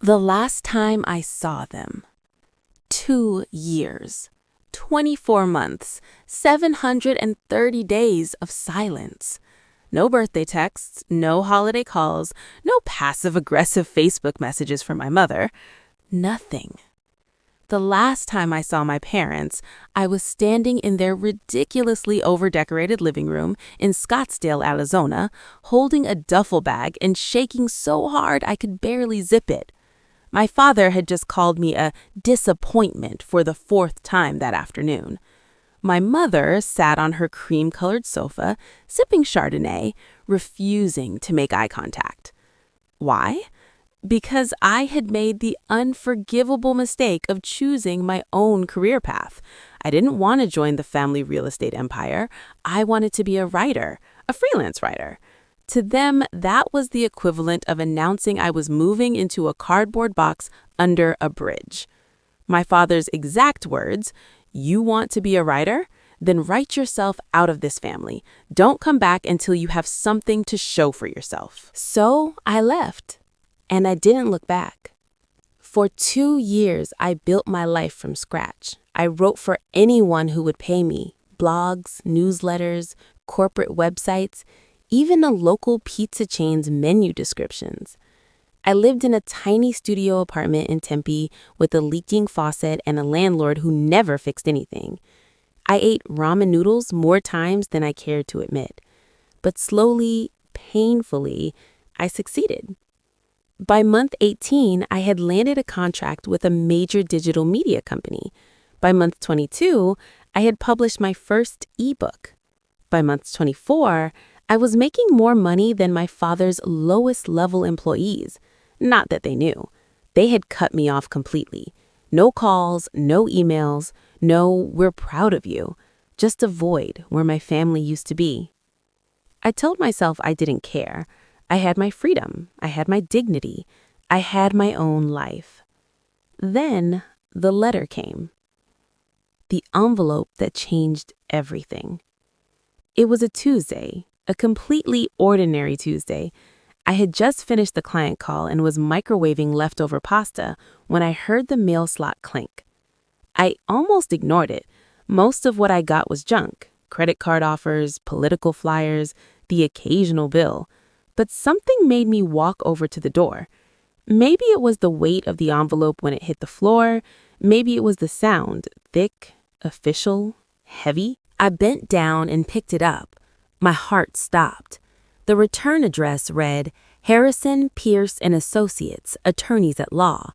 The last time I saw them. 2 years. 24 months. 730 days of silence. No birthday texts, no holiday calls, no passive-aggressive Facebook messages from my mother. Nothing. The last time I saw my parents, I was standing in their ridiculously over-decorated living room in Scottsdale, Arizona, holding a duffel bag and shaking so hard I could barely zip it. My father had just called me a disappointment for the 4th time that afternoon. My mother sat on her cream-colored sofa, sipping Chardonnay, refusing to make eye contact. Why? Because I had made the unforgivable mistake of choosing my own career path. I didn't want to join the family real estate empire. I wanted to be a writer, a freelance writer. To them, that was the equivalent of announcing I was moving into a cardboard box under a bridge. My father's exact words, "You want to be a writer? Then write yourself out of this family. Don't come back until you have something to show for yourself." So I left, and I didn't look back. For 2 years, I built my life from scratch. I wrote for anyone who would pay me, blogs, newsletters, corporate websites, even a local pizza chain's menu descriptions. I lived in a tiny studio apartment in Tempe with a leaking faucet and a landlord who never fixed anything. I ate ramen noodles more times than I cared to admit. But slowly, painfully, I succeeded. By month 18, I had landed a contract with a major digital media company. By month 22, I had published my first ebook. By month 24, I was making more money than my father's lowest-level employees. Not that they knew. They had cut me off completely. No calls, no emails, no "we're proud of you." Just a void where my family used to be. I told myself I didn't care. I had my freedom. I had my dignity. I had my own life. Then the letter came. The envelope that changed everything. It was a Tuesday. A completely ordinary Tuesday. I had just finished the client call and was microwaving leftover pasta when I heard the mail slot clink. I almost ignored it. Most of what I got was junk. Credit card offers, political flyers, the occasional bill. But something made me walk over to the door. Maybe it was the weight of the envelope when it hit the floor. Maybe it was the sound, thick, official, heavy. I bent down and picked it up. My heart stopped. The return address read, Harrison, Pierce & Associates, Attorneys at Law.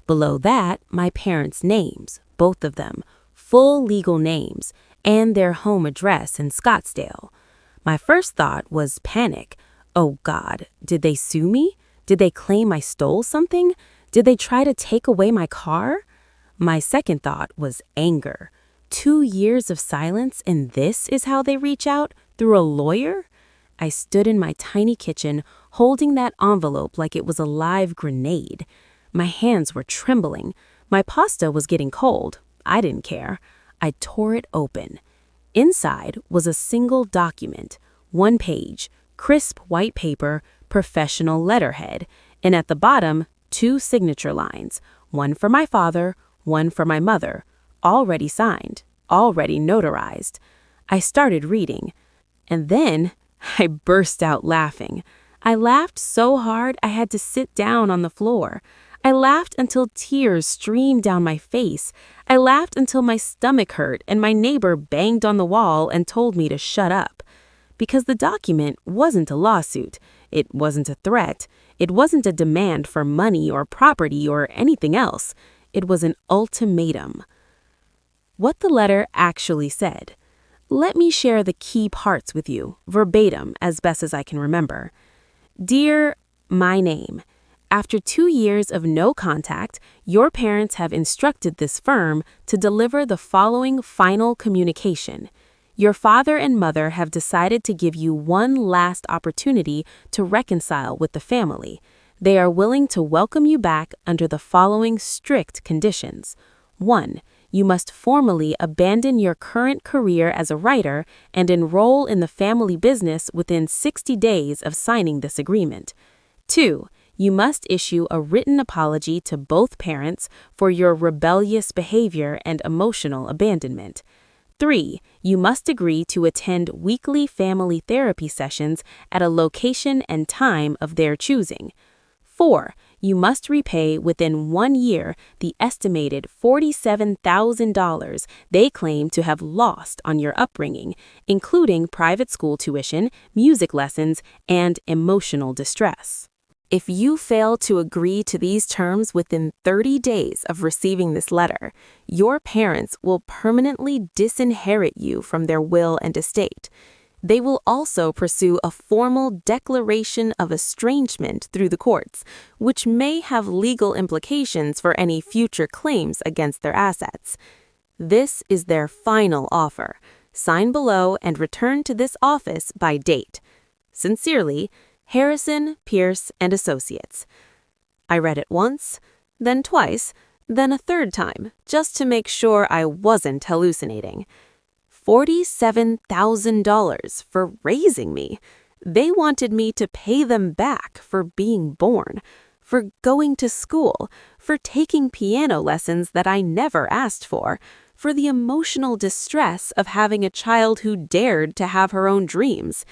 Below that, my parents' names, both of them, full legal names, and their home address in Scottsdale. My first thought was panic. Oh God, did they sue me? Did they claim I stole something? Did they try to take away my car? My second thought was anger. 2 years of silence, and this is how they reach out? Through a lawyer? I stood in my tiny kitchen, holding that envelope like it was a live grenade. My hands were trembling. My pasta was getting cold. I didn't care. I tore it open. Inside was a single document, 1 page, crisp white paper, professional letterhead, and at the bottom, 2 signature lines, one for my father, one for my mother, already signed, already notarized. I started reading. And then I burst out laughing. I laughed so hard I had to sit down on the floor. I laughed until tears streamed down my face. I laughed until my stomach hurt and my neighbor banged on the wall and told me to shut up. Because the document wasn't a lawsuit. It wasn't a threat. It wasn't a demand for money or property or anything else. It was an ultimatum. What the letter actually said. Let me share the key parts with you, verbatim, as best as I can remember. Dear my name, after 2 years of no contact, your parents have instructed this firm to deliver the following final communication. Your father and mother have decided to give you one last opportunity to reconcile with the family. They are willing to welcome you back under the following strict conditions. 1. You must formally abandon your current career as a writer and enroll in the family business within 60 days of signing this agreement. 2. You must issue a written apology to both parents for your rebellious behavior and emotional abandonment. 3. You must agree to attend weekly family therapy sessions at a location and time of their choosing. 4. You must repay within 1 year the estimated $47,000 they claim to have lost on your upbringing, including private school tuition, music lessons, and emotional distress. If you fail to agree to these terms within 30 days of receiving this letter, your parents will permanently disinherit you from their will and estate. They will also pursue a formal declaration of estrangement through the courts, which may have legal implications for any future claims against their assets. This is their final offer. Sign below and return to this office by date. Sincerely, Harrison, Pierce, and Associates. I read it once, then twice, then a third time, just to make sure I wasn't hallucinating. $47,000 for raising me. They wanted me to pay them back for being born, for going to school, for taking piano lessons that I never asked for the emotional distress of having a child who dared to have her own dreams.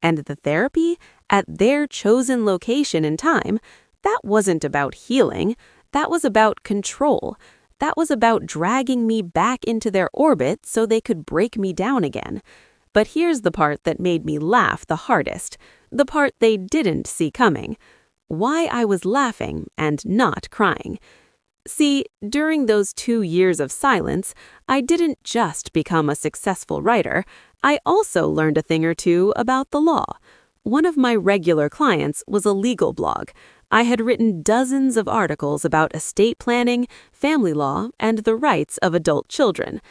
And the therapy, at their chosen location and time, that wasn't about healing. That was about control. That was about dragging me back into their orbit so they could break me down again. But here's the part that made me laugh the hardest, the part they didn't see coming. Why I was laughing and not crying. See, during those 2 years of silence, I didn't just become a successful writer, I also learned a thing or two about the law. One of my regular clients was a legal blog. I had written dozens of articles about estate planning, family law, and the rights of adult children.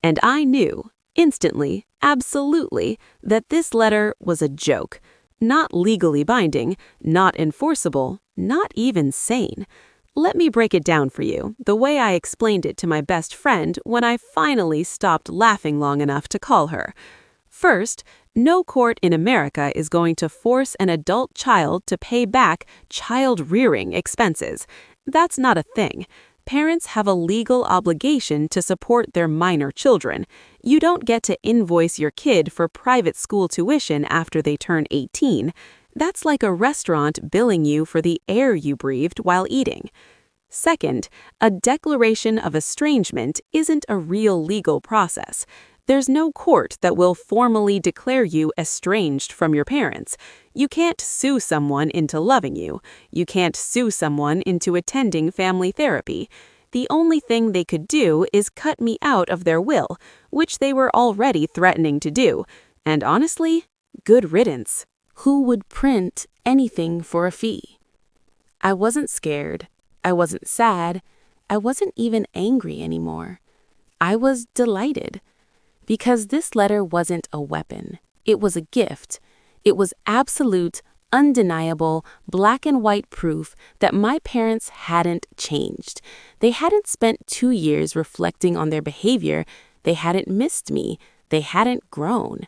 And I knew, instantly, absolutely, that this letter was a joke. Not legally binding, not enforceable, not even sane. Let me break it down for you, the way I explained it to my best friend when I finally stopped laughing long enough to call her. First, no court in America is going to force an adult child to pay back child-rearing expenses. That's not a thing. Parents have a legal obligation to support their minor children. You don't get to invoice your kid for private school tuition after they turn 18. That's like a restaurant billing you for the air you breathed while eating. Second, a declaration of estrangement isn't a real legal process. There's no court that will formally declare you estranged from your parents. You can't sue someone into loving you. You can't sue someone into attending family therapy. The only thing they could do is cut me out of their will, which they were already threatening to do. And honestly, good riddance. Who would print anything for a fee? I wasn't scared. I wasn't sad. I wasn't even angry anymore. I was delighted. Because this letter wasn't a weapon. It was a gift. It was absolute, undeniable, black and white proof that my parents hadn't changed. They hadn't spent 2 years reflecting on their behavior. They hadn't missed me. They hadn't grown.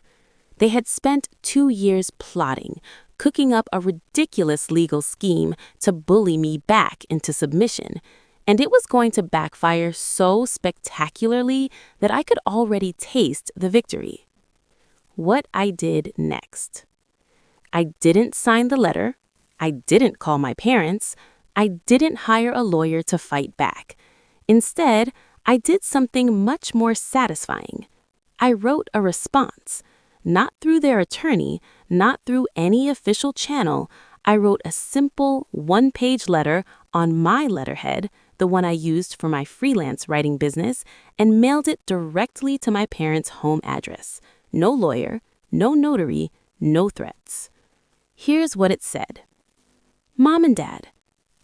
They had spent 2 years plotting, cooking up a ridiculous legal scheme to bully me back into submission. And it was going to backfire so spectacularly that I could already taste the victory. What I did next. I didn't sign the letter. I didn't call my parents. I didn't hire a lawyer to fight back. Instead, I did something much more satisfying. I wrote a response. Not through their attorney, not through any official channel. I wrote a simple 1-page letter on my letterhead, the one I used for my freelance writing business, and mailed it directly to my parents' home address. No lawyer, no notary, no threats. Here's what it said. Mom and Dad,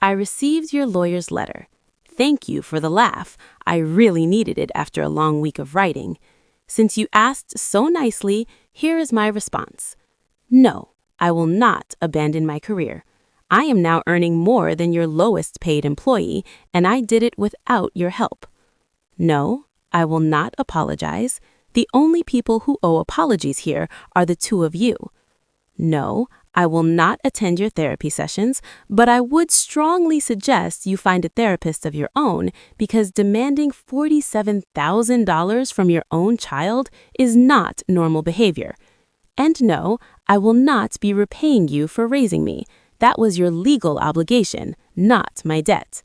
I received your lawyer's letter. Thank you for the laugh. I really needed it after a long week of writing. Since you asked so nicely, here is my response. No, I will not abandon my career. I am now earning more than your lowest paid employee, and I did it without your help. No, I will not apologize. The only people who owe apologies here are the two of you. No, I will not attend your therapy sessions, but I would strongly suggest you find a therapist of your own because demanding $47,000 from your own child is not normal behavior. And no, I will not be repaying you for raising me. That was your legal obligation, not my debt.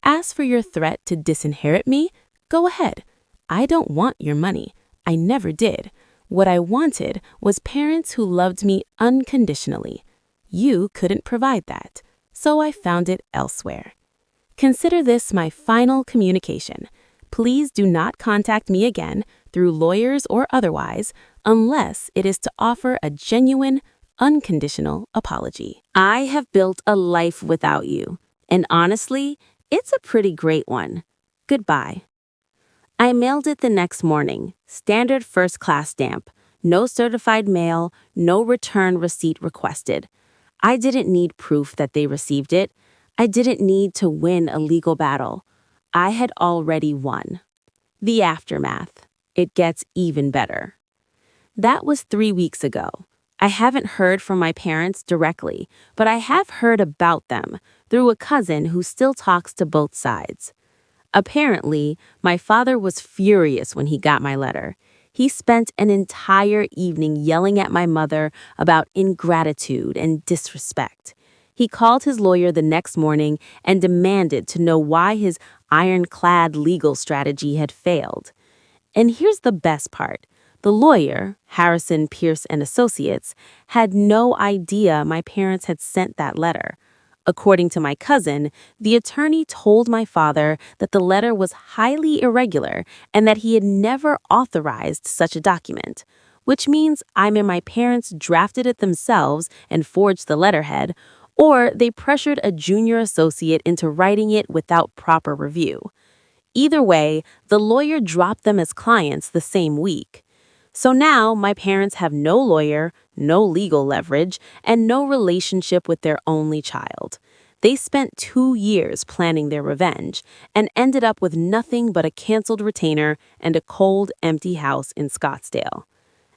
As for your threat to disinherit me, go ahead. I don't want your money. I never did. What I wanted was parents who loved me unconditionally. You couldn't provide that, so I found it elsewhere. Consider this my final communication. Please do not contact me again, through lawyers or otherwise, unless it is to offer a genuine, unconditional apology. I have built a life without you, and honestly, it's a pretty great one. Goodbye. I mailed it the next morning, standard first-class stamp, no certified mail, no return receipt requested. I didn't need proof that they received it. I didn't need to win a legal battle. I had already won. The aftermath. It gets even better. That was 3 weeks ago. I haven't heard from my parents directly, but I have heard about them through a cousin who still talks to both sides. Apparently, my father was furious when he got my letter. He spent an entire evening yelling at my mother about ingratitude and disrespect. He called his lawyer the next morning and demanded to know why his ironclad legal strategy had failed. And here's the best part. The lawyer, Harrison, Pierce and Associates, had no idea my parents had sent that letter. According to my cousin, the attorney told my father that the letter was highly irregular and that he had never authorized such a document, which means either my parents drafted it themselves and forged the letterhead, or they pressured a junior associate into writing it without proper review. Either way, the lawyer dropped them as clients the same week. So now my parents have no lawyer, no legal leverage, and no relationship with their only child. They spent 2 years planning their revenge and ended up with nothing but a canceled retainer and a cold, empty house in Scottsdale.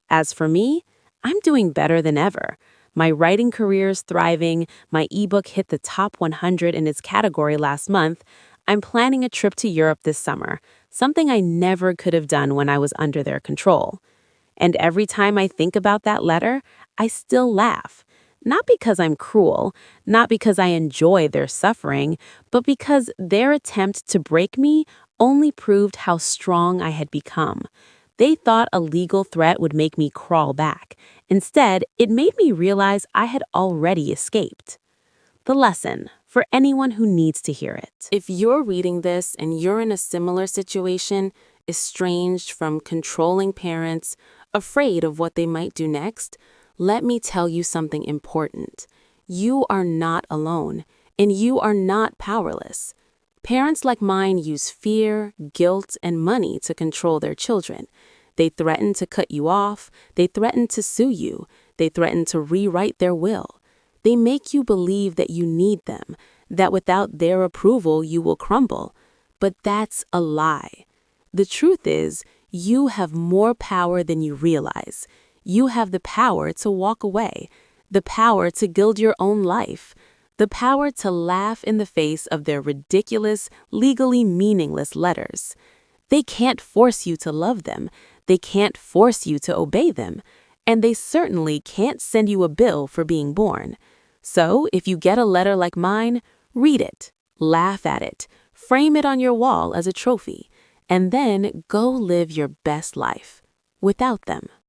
As for me, I'm doing better than ever. My writing career is thriving, my ebook hit the top 100 in its category last month. I'm planning a trip to Europe this summer, something I never could have done when I was under their control. And every time I think about that letter, I still laugh. Not because I'm cruel, not because I enjoy their suffering, but because their attempt to break me only proved how strong I had become. They thought a legal threat would make me crawl back. Instead, it made me realize I had already escaped. The lesson, for anyone who needs to hear it. If you're reading this and you're in a similar situation, estranged from controlling parents, afraid of what they might do next, let me tell you something important. You are not alone, and you are not powerless. Parents like mine use fear, guilt, and money to control their children. They threaten to cut you off, they threaten to sue you, they threaten to rewrite their will. They make you believe that you need them, that without their approval you will crumble. But that's a lie. The truth is, you have more power than you realize. You have the power to walk away, the power to gild your own life, the power to laugh in the face of their ridiculous, legally meaningless letters. They can't force you to love them. They can't force you to obey them. And they certainly can't send you a bill for being born. So if you get a letter like mine, read it, laugh at it, frame it on your wall as a trophy, and then go live your best life without them.